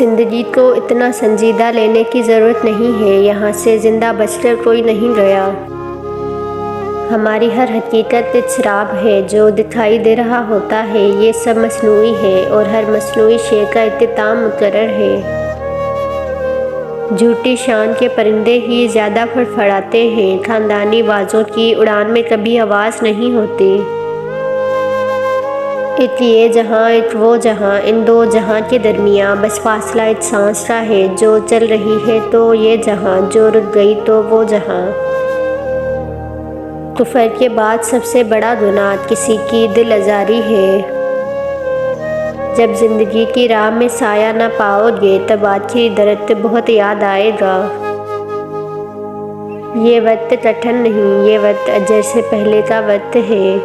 زندگی کو اتنا سنجیدہ لینے کی ضرورت نہیں ہے، یہاں سے زندہ بچ کر کوئی نہیں گیا۔ ہماری ہر حقیقت ایک سراب ہے جو دکھائی دے رہا ہوتا ہے، یہ سب مصنوعی ہے اور ہر مصنوعی شے کا اختتام مقرر ہے۔ جھوٹی شان کے پرندے ہی زیادہ پھڑپھڑاتے ہیں، خاندانی بازوں کی اڑان میں کبھی آواز نہیں ہوتی۔ ایک یہ جہاں ایک وہ جہاں، ان دو جہاں کے درمیان بس فاصلہ ایک سانس کا ہے، جو چل رہی ہے تو یہ جہاں، جو رک گئی تو وہ جہاں۔ کفر کے بعد سب سے بڑا گناہ کسی کی دل آزاری ہے۔ جب زندگی کی راہ میں سایہ نہ پاؤ گے تب آخری درخت بہت یاد آئے گا۔ یہ وقت کٹھن نہیں، یہ وقت اجل سے پہلے کا وقت ہے۔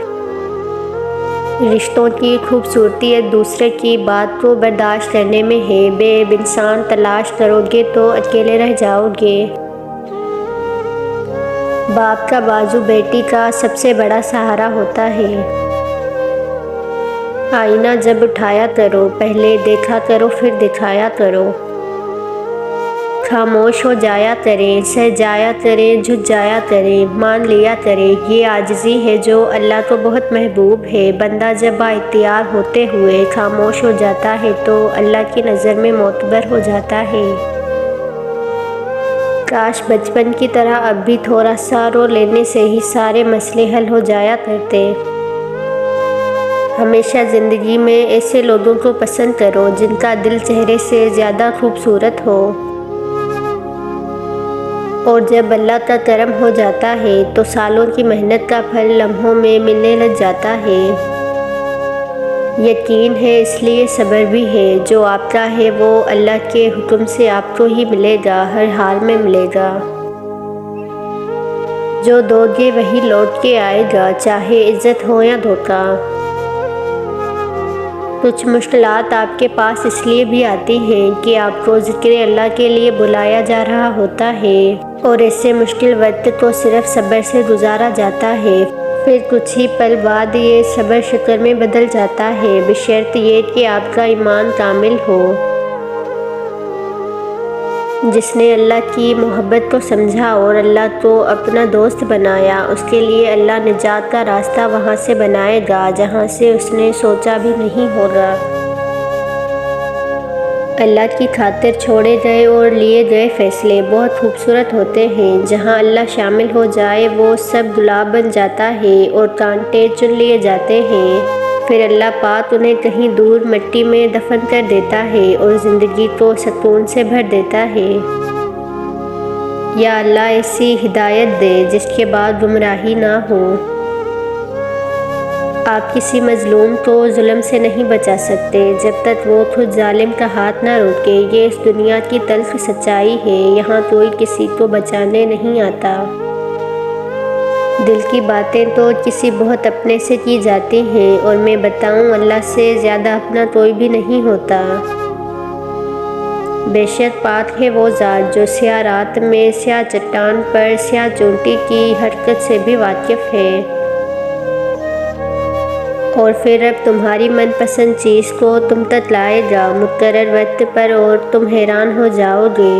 رشتوں کی خوبصورتی ایک دوسرے کی بات کو برداشت کرنے میں ہے۔ بے عیب انسان تلاش کرو گے تو اکیلے رہ جاؤ گے۔ باپ کا بازو بیٹی کا سب سے بڑا سہارا ہوتا ہے۔ آئینہ جب اٹھایا کرو، پہلے دیکھا کرو پھر دکھایا کرو۔ خاموش ہو جایا کریں، سہ جایا کریں، جھک جایا کریں، مان لیا کریں۔ یہ عاجزی ہے جو اللہ کو بہت محبوب ہے۔ بندہ جب بااختیار ہوتے ہوئے خاموش ہو جاتا ہے تو اللہ کی نظر میں معتبر ہو جاتا ہے۔ کاش بچپن کی طرح اب بھی تھوڑا سا رو لینے سے ہی سارے مسئلے حل ہو جایا کرتے۔ ہمیشہ زندگی میں ایسے لوگوں کو پسند کرو جن کا دل چہرے سے زیادہ خوبصورت ہو۔ اور جب اللہ کا کرم ہو جاتا ہے تو سالوں کی محنت کا پھل لمحوں میں ملنے لگ جاتا ہے۔ یقین ہے اس لیے صبر بھی ہے، جو آپ کا ہے وہ اللہ کے حکم سے آپ کو ہی ملے گا، ہر حال میں ملے گا۔ جو دو گے وہی لوٹ کے آئے گا، چاہے عزت ہو یا دھوکہ۔ کچھ مشکلات آپ کے پاس اس لیے بھی آتی ہیں کہ آپ کو ذکر اللہ کے لیے بلایا جا رہا ہوتا ہے، اور ایسے مشکل وقت کو صرف صبر سے گزارا جاتا ہے، پھر کچھ ہی پل بعد یہ صبر شکر میں بدل جاتا ہے، بشرط یہ کہ آپ کا ایمان کامل ہو۔ جس نے اللہ کی محبت کو سمجھا اور اللہ کو اپنا دوست بنایا، اس کے لیے اللہ نجات کا راستہ وہاں سے بنائے گا جہاں سے اس نے سوچا بھی نہیں ہوگا۔ اللہ کی خاطر چھوڑے گئے اور لیے گئے فیصلے بہت خوبصورت ہوتے ہیں۔ جہاں اللہ شامل ہو جائے وہ سب گلاب بن جاتا ہے اور کانٹے چن لیے جاتے ہیں، پھر اللہ پاک انہیں کہیں دور مٹی میں دفن کر دیتا ہے اور زندگی کو سکون سے بھر دیتا ہے۔ یا اللہ ایسی ہدایت دے جس کے بعد گمراہی نہ ہو۔ آپ کسی مظلوم کو ظلم سے نہیں بچا سکتے جب تک وہ خود ظالم کا ہاتھ نہ روکے، یہ اس دنیا کی تلخ سچائی ہے، یہاں کوئی کسی کو بچانے نہیں آتا۔ دل کی باتیں تو کسی بہت اپنے سے کی جاتی ہیں، اور میں بتاؤں اللہ سے زیادہ اپنا کوئی بھی نہیں ہوتا۔ بے شک پاک ہے وہ ذات جو سیاہ رات میں سیاہ چٹان پر سیاہ چونٹی کی حرکت سے بھی واقف ہے۔ اور پھر اب تمہاری من پسند چیز کو تم تک لائے گا مقرر وقت پر، اور تم حیران ہو جاؤ گے۔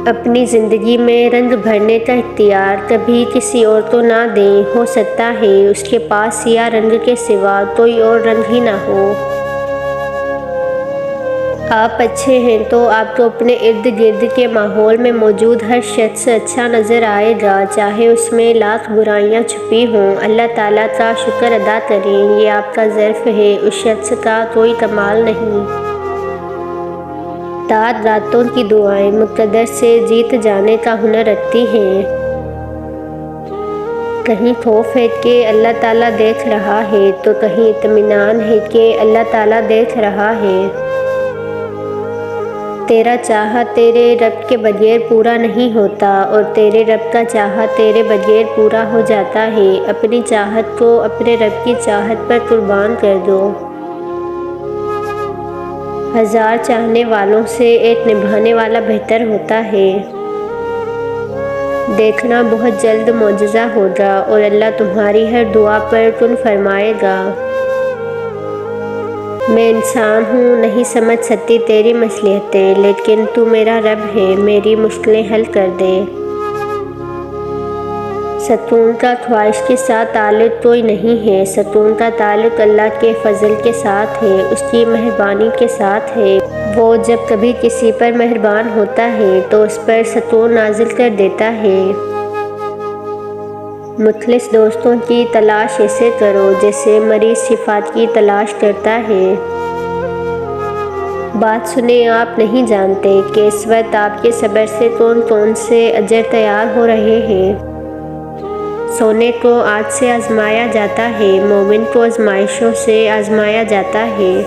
اپنی زندگی میں رنگ بھرنے کا اختیار کبھی کسی اور کو نہ دیں، ہو سکتا ہے اس کے پاس سیاہ رنگ کے سوا کوئی اور رنگ ہی نہ ہو۔ آپ اچھے ہیں تو آپ کو اپنے ارد گرد کے ماحول میں موجود ہر شخص اچھا نظر آئے گا، چاہے اس میں لاکھ برائیاں چھپی ہوں۔ اللہ تعالیٰ کا شکر ادا کریں، یہ آپ کا ظرف ہے، اس شخص کا کوئی کمال نہیں۔ رات راتوں کی دعائیں مقدر سے جیت جانے کا ہنر رکھتی ہیں۔ کہیں خوف ہے کہ اللہ تعالیٰ دیکھ رہا ہے تو کہیں اطمینان ہے کہ اللہ تعالیٰ دیکھ رہا ہے۔ تیرا چاہا تیرے رب کے بغیر پورا نہیں ہوتا، اور تیرے رب کا چاہا تیرے بغیر پورا ہو جاتا ہے۔ اپنی چاہت کو اپنے رب کی چاہت پر قربان کر دو۔ ہزار چاہنے والوں سے ایک نبھانے والا بہتر ہوتا ہے۔ دیکھنا بہت جلد معجزہ ہوگا اور اللہ تمہاری ہر دعا پر کن فرمائے گا۔ میں انسان ہوں، نہیں سمجھ سکتی تیری مصلحتیں، لیکن تو میرا رب ہے، میری مشکلیں حل کر دے۔ ستون کا خواہش کے ساتھ تعلق کوئی نہیں ہے، ستون کا تعلق اللہ کے فضل کے ساتھ ہے، اس کی مہربانی کے ساتھ ہے۔ وہ جب کبھی کسی پر مہربان ہوتا ہے تو اس پر ستون نازل کر دیتا ہے۔ مخلص دوستوں کی تلاش ایسے کرو جیسے مریض شفا کی تلاش کرتا ہے۔ بات سنیں، آپ نہیں جانتے کہ اس وقت آپ کے صبر سے کون کون سے اجر تیار ہو رہے ہیں۔ سونے کو آگ سے آزمایا جاتا ہے، مومن کو آزمائشوں سے آزمایا جاتا ہے۔